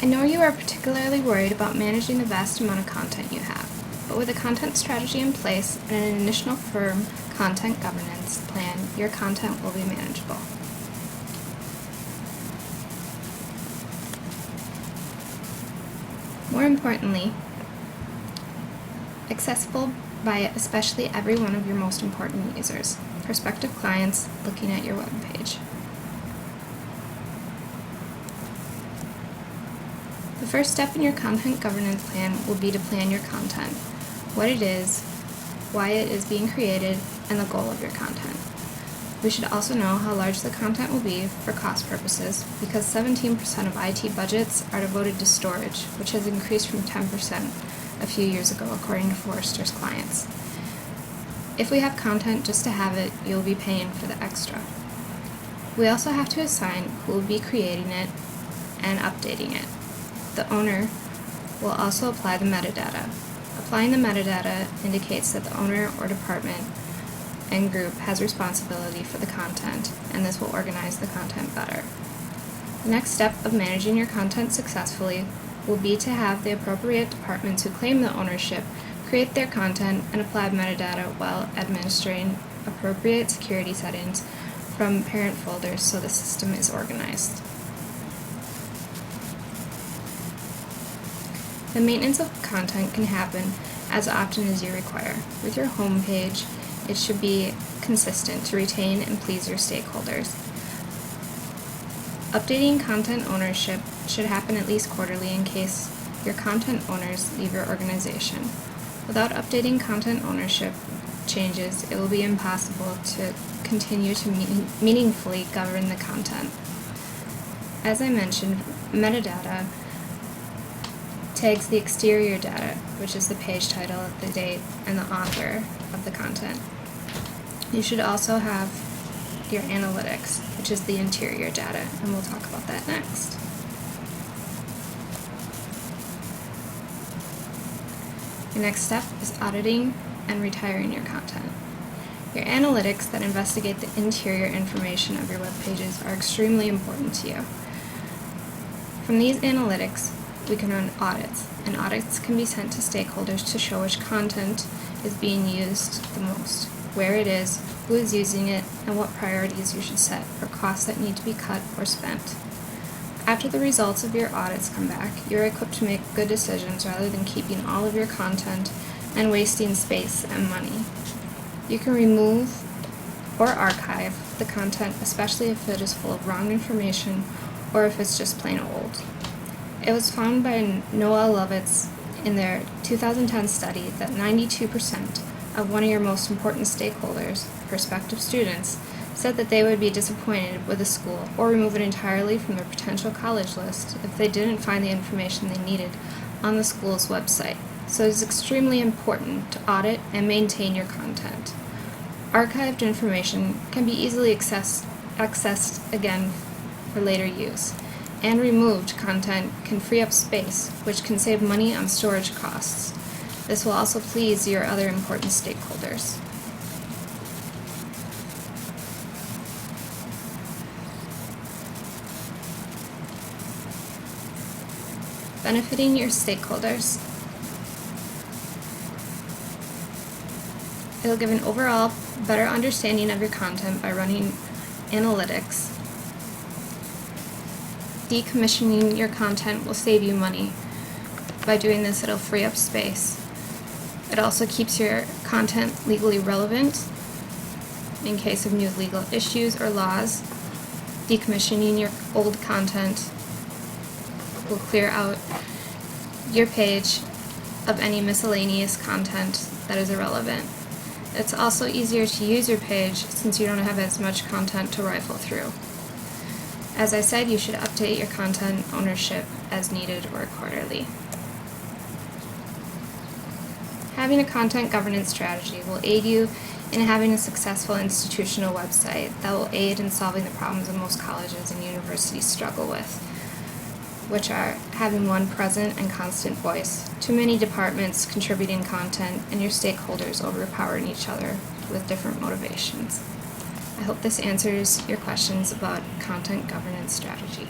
I know you are particularly worried about managing the vast amount of content you have, but with a content strategy in place and an initial firm content governance plan, your content will be manageable. More importantly, accessible by especially every one of your most important users, prospective clients looking at your web page. The first step in your content governance plan will be to plan your content, what it is, why it is being created, and the goal of your content. We should also know how large the content will be for cost purposes, because 17% of IT budgets are devoted to storage, which has increased from 10% a few years ago, according to Forrester's clients. If we have content just to have it, you'll be paying for the extra. We also have to assign who will be creating it and updating it. The owner will also apply the metadata. Applying the metadata indicates that the owner or department and group has responsibility for the content, and this will organize the content better. The next step of managing your content successfully will be to have the appropriate departments who claim the ownership create their content and apply metadata while administering appropriate security settings from parent folders so the system is organized. The maintenance of content can happen as often as you require. With your home page, it should be consistent to retain and please your stakeholders. Updating content ownership should happen at least quarterly in case your content owners leave your organization. Without updating content ownership changes, it will be impossible to continue to meaningfully govern the content. As I mentioned, metadata tags the exterior data, which is the page title, the date, and the author of the content. You should also have your analytics, which is the interior data, and we'll talk about that next. Your next step is auditing and retiring your content. Your analytics that investigate the interior information of your web pages are extremely important to you. From these analytics, we can run audits, and audits can be sent to stakeholders to show which content is being used the most, where it is, who is using it, and what priorities you should set for costs that need to be cut or spent. After the results of your audits come back, you're equipped to make good decisions rather than keeping all of your content and wasting space and money. You can remove or archive the content, especially if it is full of wrong information or if it's just plain old. It was found by Noel Lovitz in their 2010 study that 92% of one of your most important stakeholders, prospective students, said that they would be disappointed with a school or remove it entirely from their potential college list if they didn't find the information they needed on the school's website. So it's extremely important to audit and maintain your content. Archived information can be easily accessed again for later use. And removed content can free up space, which can save money on storage costs. This will also please your other important stakeholders. Benefiting your stakeholders. It'll give an overall better understanding of your content by running analytics. Decommissioning your content will save you money. By doing this, it'll free up space. It also keeps your content legally relevant in case of new legal issues or laws. Decommissioning your old content will clear out your page of any miscellaneous content that is irrelevant. It's also easier to use your page since you don't have as much content to rifle through. As I said, you should update your content ownership as needed or quarterly. Having a content governance strategy will aid you in having a successful institutional website that will aid in solving the problems that most colleges and universities struggle with, which are having one present and constant voice, too many departments contributing content, and your stakeholders overpowering each other with different motivations. I hope this answers your questions about content governance strategy.